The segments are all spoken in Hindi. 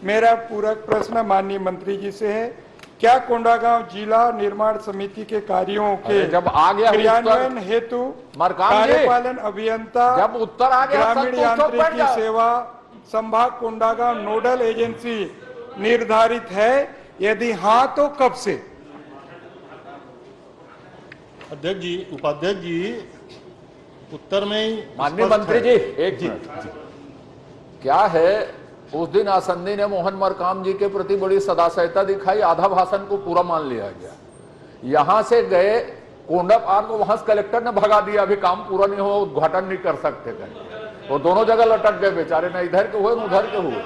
मेरा पूरक प्रश्न माननीय मंत्री जी से है, क्या कोंडागांव जिला निर्माण समिति के कार्यों के जब आ गया क्रियान्वयन हेतु कार्यपालन अभियंता जब उत्तर आ गया ग्रामीण यांत्रिकी सेवा संभाग कोंडागांव नोडल एजेंसी निर्धारित है? यदि हाँ तो कब से? अध्यक्ष जी, उपाध्यक्ष जी, उत्तर में ही माननीय मंत्री जी एक जी क्या है, उस दिन आसंदी ने मोहन मरकाम जी के प्रति बड़ी सदाशयता दिखाई, आधा भाषण को पूरा मान लिया गया। यहां से गए कोंडा पार तो वहां से कलेक्टर ने भगा दिया, अभी काम पूरा नहीं हुआ, उद्घाटन नहीं कर सकते कहीं, वो दोनों जगह लटक गए बेचारे, न इधर के हुए न उधर के हुए।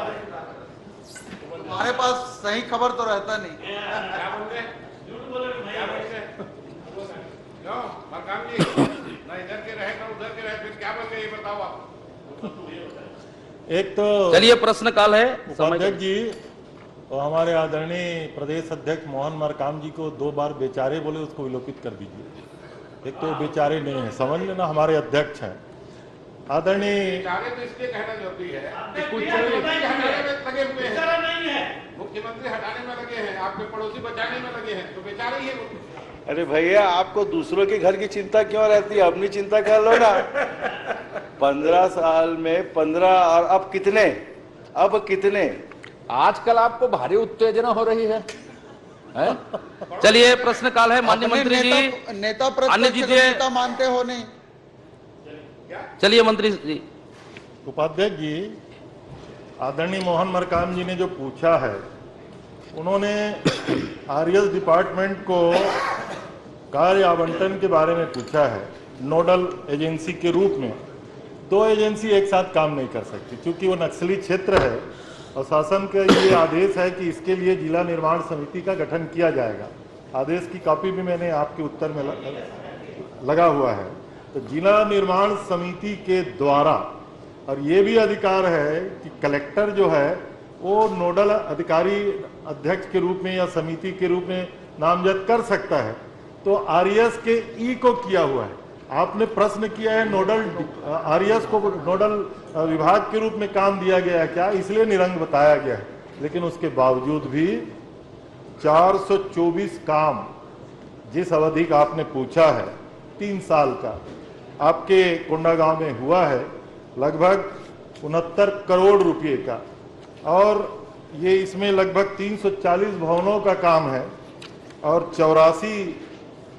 हमारे पास सही खबर तो रहता नहीं। एक तो चलिए प्रश्न काल है। उपाध्यक्ष जी और हमारे आदरणीय प्रदेश अध्यक्ष मोहन मरकाम जी को 2 बार बेचारे बोले, उसको विलोपित कर दीजिए। एक तो बेचारे नहीं है, समझ लेना, हमारे अध्यक्ष हैं। आदरणीय बेचारे तो इसलिए कहना जरूरी है कि कुछ मुख्यमंत्री हटाने में लगे हैं, आपके पड़ोसी बचाने में लगे हैं, तो बेचारे ही है। अरे भैया, आपको दूसरों के घर की चिंता क्यों रहती है? अपनी चिंता कर लो ना। 15 साल में 15 और अब कितने? आजकल आपको भारी उत्तेजना हो रही है, चलिए प्रश्न काल है। माननीय मंत्री जी नेता नेता मानते हो नहीं? चलिए मंत्री जी। उपाध्यक्ष जी, आदरणीय मोहन मरकाम जी ने जो पूछा है, उन्होंने आरएस डिपार्टमेंट को कार्य आवंटन के बारे में पूछा है। नोडल एजेंसी के रूप में 2 एजेंसी एक साथ काम नहीं कर सकती, क्योंकि वो नक्सली क्षेत्र है और शासन का ये आदेश है कि इसके लिए जिला निर्माण समिति का गठन किया जाएगा। आदेश की कॉपी भी मैंने आपके उत्तर में लगा हुआ है। तो जिला निर्माण समिति के द्वारा, और ये भी अधिकार है कि कलेक्टर जो है वो नोडल अधिकारी अध्यक्ष के रूप में या समिति के रूप में नामजद कर सकता है। तो आरएस के ई को किया हुआ है। आपने प्रश्न किया है नोडल आरएस को नोडल विभाग के रूप में काम दिया गया है क्या, इसलिए निरंग बताया गया है। लेकिन उसके बावजूद भी 424 काम जिस अवधि का आपने पूछा है 3 साल का, आपके कोंडागांव में हुआ है लगभग 69 करोड़ रुपए का, और ये इसमें लगभग 340 भवनों का काम है और 84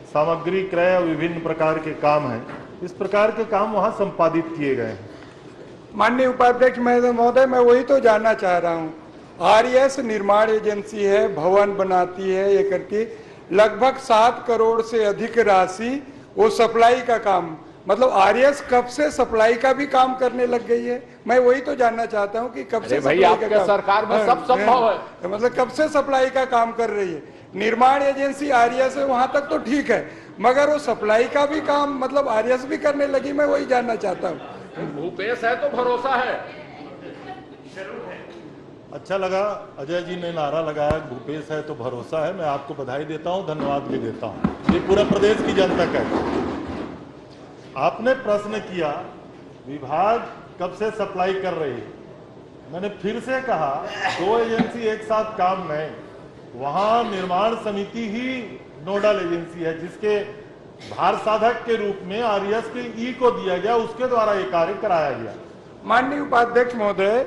सामग्री क्रय और विभिन्न प्रकार के काम हैं। इस प्रकार के काम वहां संपादित किए गए हैं। माननीय उपाध्यक्ष महोदय, मैं वही तो जानना चाह रहा हूँ। आरएस निर्माण एजेंसी है, भवन बनाती है, ये करती लगभग 7 करोड़ से अधिक राशि वो सप्लाई का काम, मतलब आरएस कब से सप्लाई का भी काम करने लग गई है? मैं वही तो जानना चाहता हूँ कि कब से भाई आपके सरकार में सब संभव है, मतलब कब से सप्लाई का काम कर रही है? निर्माण एजेंसी आरएस है, वहां तक तो ठीक है, मगर वो सप्लाई का भी काम मतलब आरएस भी करने लगी, मैं वही जानना चाहता हूँ। भूपेश है तो भरोसा है। अच्छा लगा अजय जी ने नारा लगाया, भूपेश है तो भरोसा है। मैं आपको बधाई देता हूं, धन्यवाद भी देता हूं। ये पूरा प्रदेश की जनता का है। आपने प्रश्न किया विभाग कब से सप्लाई कर रही है, मैंने फिर से कहा 2 एजेंसी एक साथ काम नहीं, वहां निर्माण समिति ही नोडल एजेंसी है, जिसके भार साधक के रूप में आरएस के ई को दिया गया, उसके द्वारा ये कार्य कराया गया। माननीय उपाध्यक्ष महोदय,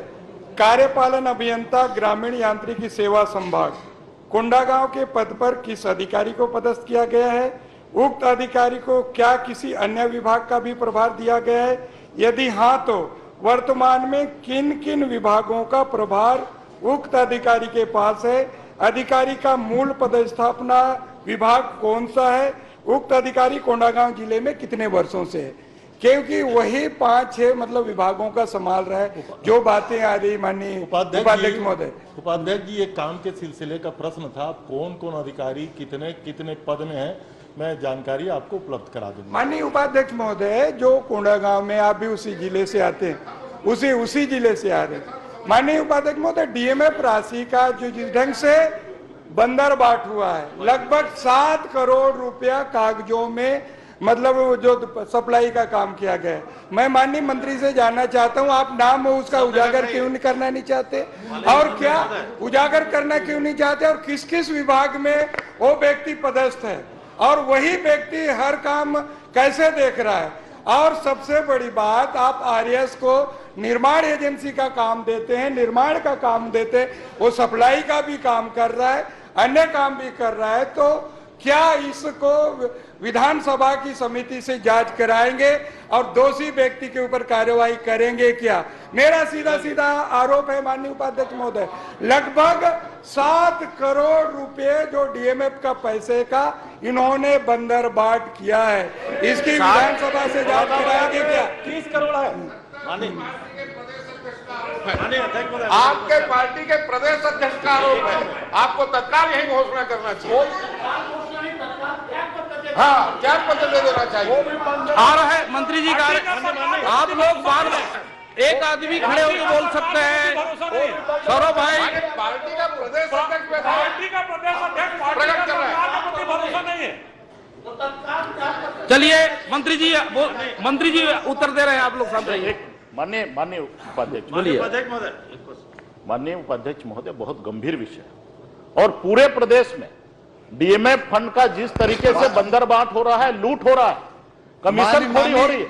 कार्यपालन अभियंता ग्रामीण यांत्रिकी सेवा संभाग कोंडागांव के पद पर किस अधिकारी को पदस्थ किया गया है? उक्त अधिकारी को क्या किसी अन्य विभाग का भी प्रभार दिया गया है? यदि हाँ तो वर्तमान में किन किन विभागों का प्रभार उक्त अधिकारी के पास है? अधिकारी का मूल पदस्थापना विभाग कौन सा है? उक्त अधिकारी कोंडागांव जिले में कितने वर्षों से है? क्योंकि वही 5-6 मतलब विभागों का संभाल रहा है। जो बातें आ रही माननीय उपाध्यक्ष महोदय। उपाध्यक्ष जी, ये काम के सिलसिले का प्रश्न था, कौन कौन अधिकारी कितने कितने पद में है, मैं जानकारी आपको उपलब्ध करा दूंगा। माननीय उपाध्यक्ष महोदय, जो कोंडागांव में आप भी उसी जिले से आते हैं, उसी जिले से आ रहे हैं। माननीय उपाध्यक्ष महोदय, डीएमएफ राशि का जो जिस ढंग से बंदरबाट हुआ है, लगभग 7 करोड़ रुपया कागजों में मतलब वो जो सप्लाई का काम किया गया है। मैं माननीय मंत्री से जानना चाहता हूं, आप नाम उसका उजागर क्यों नहीं करना नहीं चाहते, और क्या उजागर करना क्यों नहीं चाहते, और किस किस विभाग में वो व्यक्ति पदस्थ है, और वही व्यक्ति हर काम कैसे देख रहा है। और सबसे बड़ी बात, आप आरएस को निर्माण एजेंसी का काम देते हैं, निर्माण का काम देते हैं, वो सप्लाई का भी काम कर रहा है, अन्य काम भी कर रहा है, तो क्या इसको विधानसभा की समिति से जांच कराएंगे और दोषी व्यक्ति के ऊपर कार्रवाई करेंगे क्या? मेरा सीधा सीधा आरोप है माननीय उपाध्यक्ष महोदय, लगभग 7 करोड़ रुपए जो डीएमएफ का पैसे का इन्होंने बंदरबाट किया है, इसकी विधानसभा से जांच कराएंगे क्या? 30 करोड़ है। आपके पार्टी के प्रदेश अध्यक्ष का आरोप है, आपको तत्काल यही घोषणा करना चाहिए। हाँ, त्याग पत्र दे देना चाहिए। आ रहा है मंत्री जी का, आप लोग बाद में एक आदमी खड़े होकर बोल सकते हैं। सौरभ भाई, पार्टी का प्रदेश अध्यक्ष प्रकट कर रहा है। चलिए मंत्री जी उत्तर दे रहे हैं, आप लोग शांत रहिए। माननीय उपाध्यक्ष बोलिए। माननीय उपाध्यक्ष महोदय, बहुत गंभीर विषय है और पूरे प्रदेश में डीएमएफ फंड का जिस तरीके से बंदरबाट हो रहा है, लूट हो रहा है, कमीशन खोरी हो रही है।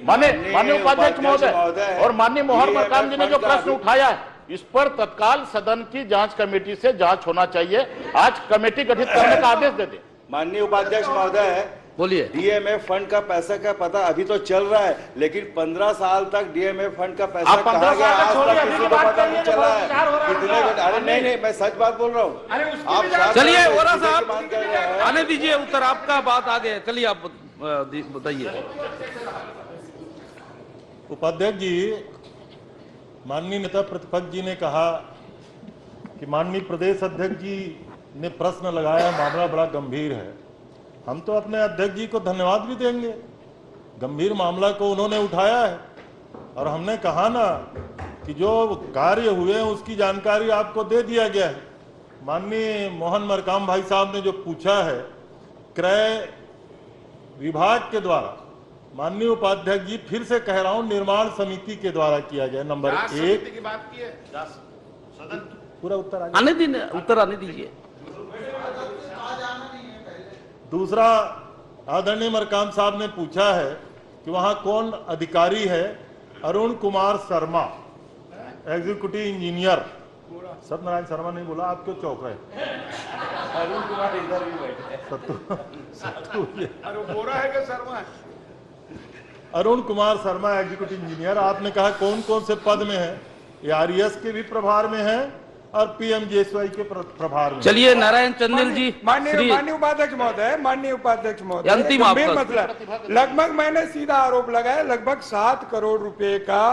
माननीय उपाध्यक्ष महोदय और माननीय मोहन मरकाम जी ने जो प्रश्न उठाया है, इस पर तत्काल सदन की जांच कमेटी से जांच होना चाहिए। आज कमेटी गठित करने का आदेश दे दे। माननीय उपाध्यक्ष महोदय, बोलिए। डीएमएफ फंड का पैसा का पता अभी तो चल रहा है, लेकिन 15 साल तक डीएमएफ फंड का पैसा आप 15 कहाँ गया, साल आज छोड़िए, तक अभी किसी की को बात पता करिए, नहीं चला जो विचार हो रहा है। है। कितने अरे नहीं, मैं सच बात बोल रहा हूँ। आप चलिए वोरा साहब साहब आने दीजिए उत्तर, आपका बात आ गया। चलिए आप बताइए। उपाध्यक्ष जी, माननीय नेता प्रतिपक्ष जी ने कहा कि माननीय प्रदेश अध्यक्ष जी ने प्रश्न लगाया, मामला बड़ा गंभीर है। हम तो अपने अध्यक्ष जी को धन्यवाद भी देंगे, गंभीर मामला को उन्होंने उठाया है। और हमने कहा ना कि जो कार्य हुए हैं उसकी जानकारी आपको दे दिया गया है। माननीय मोहन मरकाम भाई साहब ने जो पूछा है, क्रय विभाग के द्वारा, माननीय उपाध्यक्ष जी फिर से कह रहा हूं, निर्माण समिति के द्वारा किया गया। नंबर 1 की बात की है, पूरा उत्तर उत्तर आने दीजिए। दूसरा, आदरणीय मरकाम साहब ने पूछा है कि वहां कौन अधिकारी है। Arun Kumar Sharma, executive engineer. सत्यनारायण शर्मा नहीं बोला, आप क्यों चौंक रहे? अरुण कुमार इधर भी बैठे। Arun Kumar Sharma, executive engineer. आपने कहा कौन कौन से पद में है? ये आरएस के भी प्रभार में है और पीएमजीएसवाई के प्रभार में। चलिए नारायण चंदेल जी, माननीय उपाध्यक्ष महोदय, अंतिम गंभीर आपका मसला। लगभग मैंने सीधा आरोप लगाया, लगभग 7 करोड़ रुपए का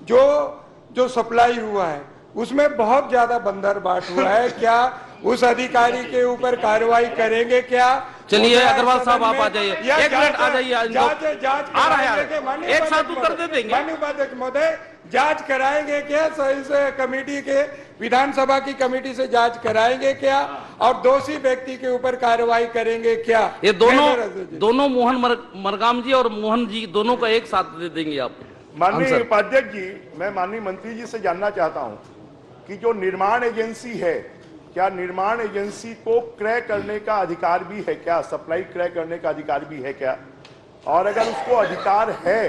जो सप्लाई हुआ है उसमें बहुत ज्यादा बंदरबाट हुआ है। क्या उस अधिकारी के ऊपर कार्रवाई करेंगे क्या? चलिए अग्रवाल साहब आप आ जाइए, 1 मिनट आ जाइए। जांच आ रहा है, एक साथ उत्तर दे देंगे। माननीय उपाध्यक्ष महोदय, जांच कराएंगे क्या? इस कमेटी के, विधानसभा की कमेटी से जांच कराएंगे क्या? और दोषी व्यक्ति के ऊपर कार्रवाई करेंगे क्या? ये दोनों मोहन मरकाम जी और मोहन जी दोनों का एक साथ दे देंगे आप। माननीय उपाध्यक्ष जी, मैं माननीय मंत्री जी से जानना चाहता हूं कि जो निर्माण एजेंसी है, क्या निर्माण एजेंसी को क्रय करने का अधिकार भी है क्या? सप्लाई क्रय करने का अधिकार भी है क्या? और अगर उसको अधिकार है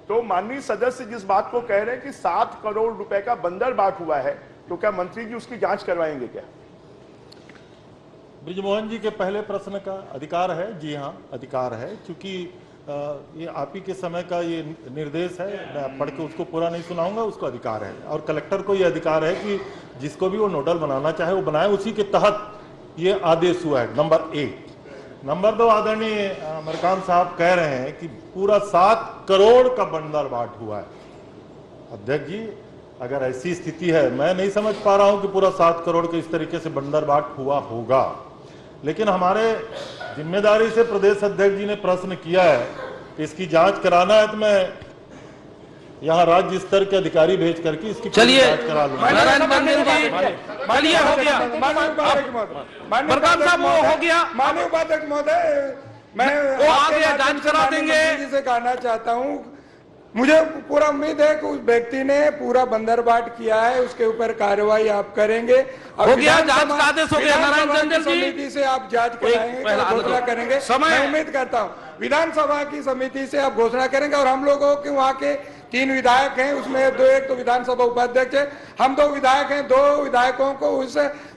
तो माननीय सदस्य जिस बात को कह रहे हैं कि 7 करोड़ रुपए का बंदरबाट हुआ है, तो क्या मंत्री जी उसकी जांच करवाएंगे क्या? ब्रिजमोहन जी के पहले प्रश्न का अधिकार है। जी हाँ, अधिकार है, क्योंकि ये आप ही के समय का ये निर्देश है। मैं पढ़ के उसको पूरा नहीं सुनाऊंगा, उसको अधिकार है। और कलेक्टर को ये अधिकार है कि जिसको भी वो नोडल बनाना चाहे वो बनाए, उसी के तहत ये आदेश हुआ है। नंबर 1। नंबर 2, आदरणीय मरकाम साहब कह रहे हैं कि पूरा 7 करोड़ का बंदरबाट हुआ है। अध्यक्ष जी, अगर ऐसी स्थिति है, मैं नहीं समझ पा रहा हूं कि पूरा 7 करोड़ के इस तरीके से बंदरबाट हुआ होगा, लेकिन हमारे जिम्मेदारी से प्रदेश अध्यक्ष जी ने प्रश्न किया है कि इसकी जांच कराना है, तो मैं यहाँ राज्य स्तर के अधिकारी भेज करके इसकी जांच करा लूंगा। नारायण चंदेल जी, चलिए हो गया। माननीय उपाध्यक्ष महोदय, मरकाम साहब वो हो गया। माननीय उपाध्यक्ष महोदय, मैं वो आ आपके गया, माध्यम जांच से करा माननीय देंगे। मंत्री जी से कहना चाहता हूँ, मुझे पूरा उम्मीद है कि उस व्यक्ति ने पूरा बंदरबाट किया है, उसके ऊपर कार्रवाई आप करेंगे। और हो गया, विधानसभा- जांच का आदेश हो गया, नारायण विधानसभा चंदेल की जी। समिति से आप जांच कराएंगे, पहला घोषणा करेंगे। समय- मैं उम्मीद करता हूँ विधानसभा की समिति से आप घोषणा करेंगे। और हम लोगों के वहाँ के 3 विधायक हैं, उसमें एक तो विधानसभा उपाध्यक्ष है, हम 2 विधायक हैं, 2 विधायकों को उस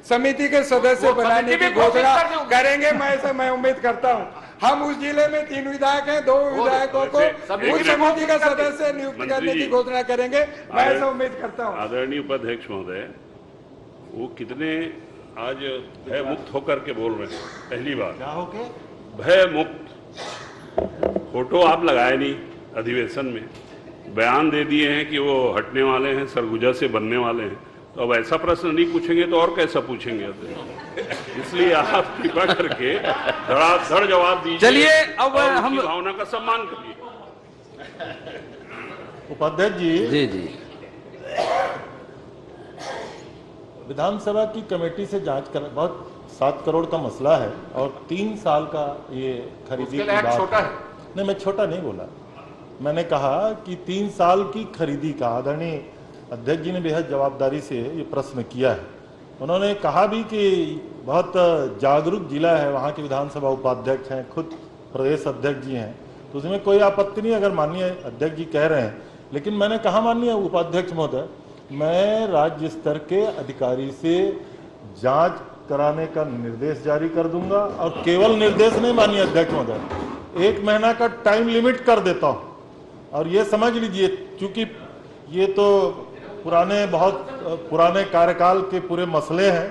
समिति के सदस्य बनाने की घोषणा करेंगे। मैं उम्मीद करता हूँ हम उस जिले में 3 विधायक हैं, 2 विधायकों को उस समिति का सदस्य नियुक्त करने की घोषणा करेंगे। मैं ऐसा उम्मीद करता हूँ। आदरणीय उपाध्यक्ष महोदय, वो कितने आज भय मुक्त होकर के बोल रहे हैं। पहली बार क्या हो के भय मुक्त फोटो आप लगाए नहीं, अधिवेशन में बयान दे दिए हैं कि वो हटने वाले हैं, सरगुजा से बनने वाले हैं। तो अब ऐसा प्रश्न नहीं पूछेंगे तो और कैसा पूछेंगे? इसलिए आप कृपा करके धड़ाधड़ जवाब दीजिए। चलिए, अब और हम उसकी भावना का सम्मान करिए। उपाध्यक्ष जी, जी विधानसभा की कमेटी से जांच कर, बहुत 7 करोड़ का मसला है और 3 साल का ये खरीदी की बात छोटा है। नहीं, मैं छोटा नहीं बोला, मैंने कहा कि 3 साल की खरीदी का आदरणीय अध्यक्ष जी ने बेहद जवाबदारी से ये प्रश्न किया है। उन्होंने कहा भी कि बहुत जागरूक जिला है, वहाँ के विधानसभा उपाध्यक्ष हैं, खुद प्रदेश अध्यक्ष जी हैं, तो उसमें कोई आपत्ति नहीं अगर माननीय अध्यक्ष जी कह रहे हैं। लेकिन मैंने कहा माननीय उपाध्यक्ष महोदय, मैं राज्य स्तर के अधिकारी से जांच कराने का निर्देश जारी कर दूंगा और केवल निर्देश नहीं माननीय अध्यक्ष महोदय, 1 महीना का टाइम लिमिट कर देता हूं। और ये समझ लीजिए, क्योंकि ये तो बहुत पुराने कार्यकाल के पूरे मसले हैं,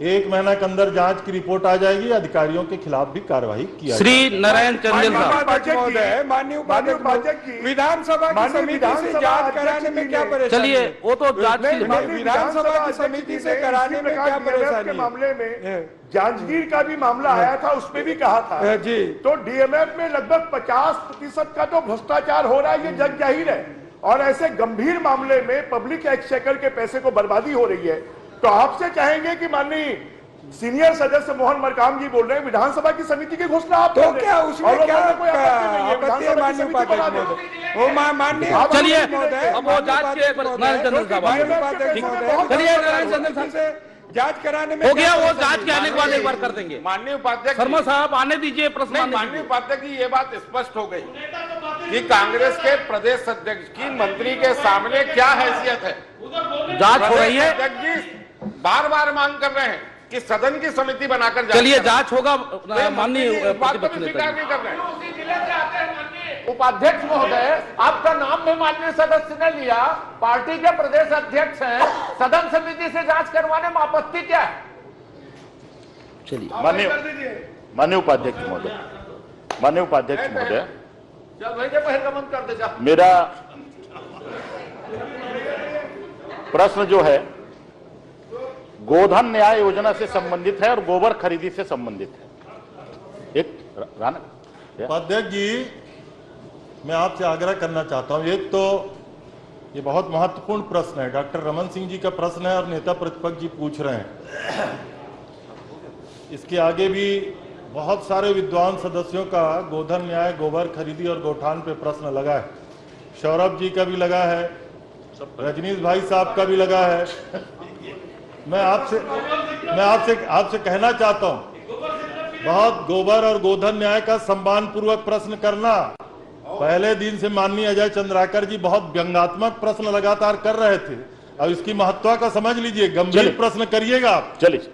1 महीना के अंदर जांच की रिपोर्ट आ जाएगी, अधिकारियों के खिलाफ भी कार्रवाई किया श्री नारायण चंदेल साहब। माननीय उपाध्यक्ष विधानसभा की समिति से जांच कराने में क्या परेशानी? चलिए, वो तो जांच विधानसभा की समिति से कराने में क्या परेशानी? के मामले में जांजगीर का भी मामला आया था, उसमें भी कहा था जी, तो डीएमएफ में लगभग 50% का तो भ्रष्टाचार हो रहा है, ये जग जाहिर है। और ऐसे गंभीर मामले में पब्लिक एक्सचेकर के पैसे को बर्बादी हो रही है। तो आपसे कहेंगे कि माननीय सीनियर सदस्य मोहन मरकाम जी बोल रहे हैं, विधानसभा की समिति की घोषणा आप तो कर दें। क्या उसमें और क्या कोई आपत्ति नहीं है, आपत्ति है? विधानसभा की माननीय समिति बना उपाध्यक्ष दें। महोदय, वो माननीय चलिए, महोदय, अब वो जांच के नारायण चंदेल साहब, माननीय उपाध्यक्ष महोदय, चलिए नारायण चंदेल साहब से जांच कराने में हो क्या गया, वो परेशानी? जांच के आने के बाद एक बार कर देंगे। माननीय उपाध्यक्ष शर्मा साहब आने दीजिए, प्रश्न आने माननीय दीजिए। उपाध्यक्ष जी, ये बात स्पष्ट हो गई कि कांग्रेस के प्रदेश अध्यक्ष की मंत्री के सामने क्या हैसियत है। जांच हो रही है, अध्यक्ष जी बार बार मांग कर रहे हैं कि सदन की समिति बनाकर चलिए जांच होगा। माननीय इस बात को प्रतिपक्ष भी नेता स्वीकार जी। नहीं कर रहे हैं। उपाध्यक्ष महोदय, आपका नाम भी माननीय सदस्य ने लिया, पार्टी के प्रदेश अध्यक्ष हैं, सदन समिति से जांच करवाने में आपत्ति क्या है? चलिए, माननीय उपाध्यक्ष महोदय, माननीय उपाध्यक्ष महोदय, चल भाई बहिर्गमन कर दे जा। मेरा प्रश्न जो है गोधन न्याय योजना से संबंधित है और गोबर खरीदी से संबंधित है। एक राणा उपाध्यक्ष जी, मैं आपसे आग्रह करना चाहता हूं, एक तो ये बहुत महत्वपूर्ण प्रश्न है, डॉक्टर रमन सिंह जी का प्रश्न है और नेता प्रतिपक्ष जी पूछ रहे हैं। इसके आगे भी बहुत सारे विद्वान सदस्यों का गोधन न्याय, गोबर खरीदी और गौठान पे प्रश्न लगा है। सौरभ जी का भी लगा है, रजनीश भाई साहब का भी लगा है। मैं आपसे कहना चाहता हूं, बहुत गोबर और गोधन न्याय का सम्मान पूर्वक प्रश्न करना। पहले दिन से माननीय अजय चंद्राकर जी बहुत व्यंग्यात्मक प्रश्न लगातार कर रहे थे। अब इसकी महत्ता का समझ लीजिए, गंभीर प्रश्न करिएगा आप। चलिए।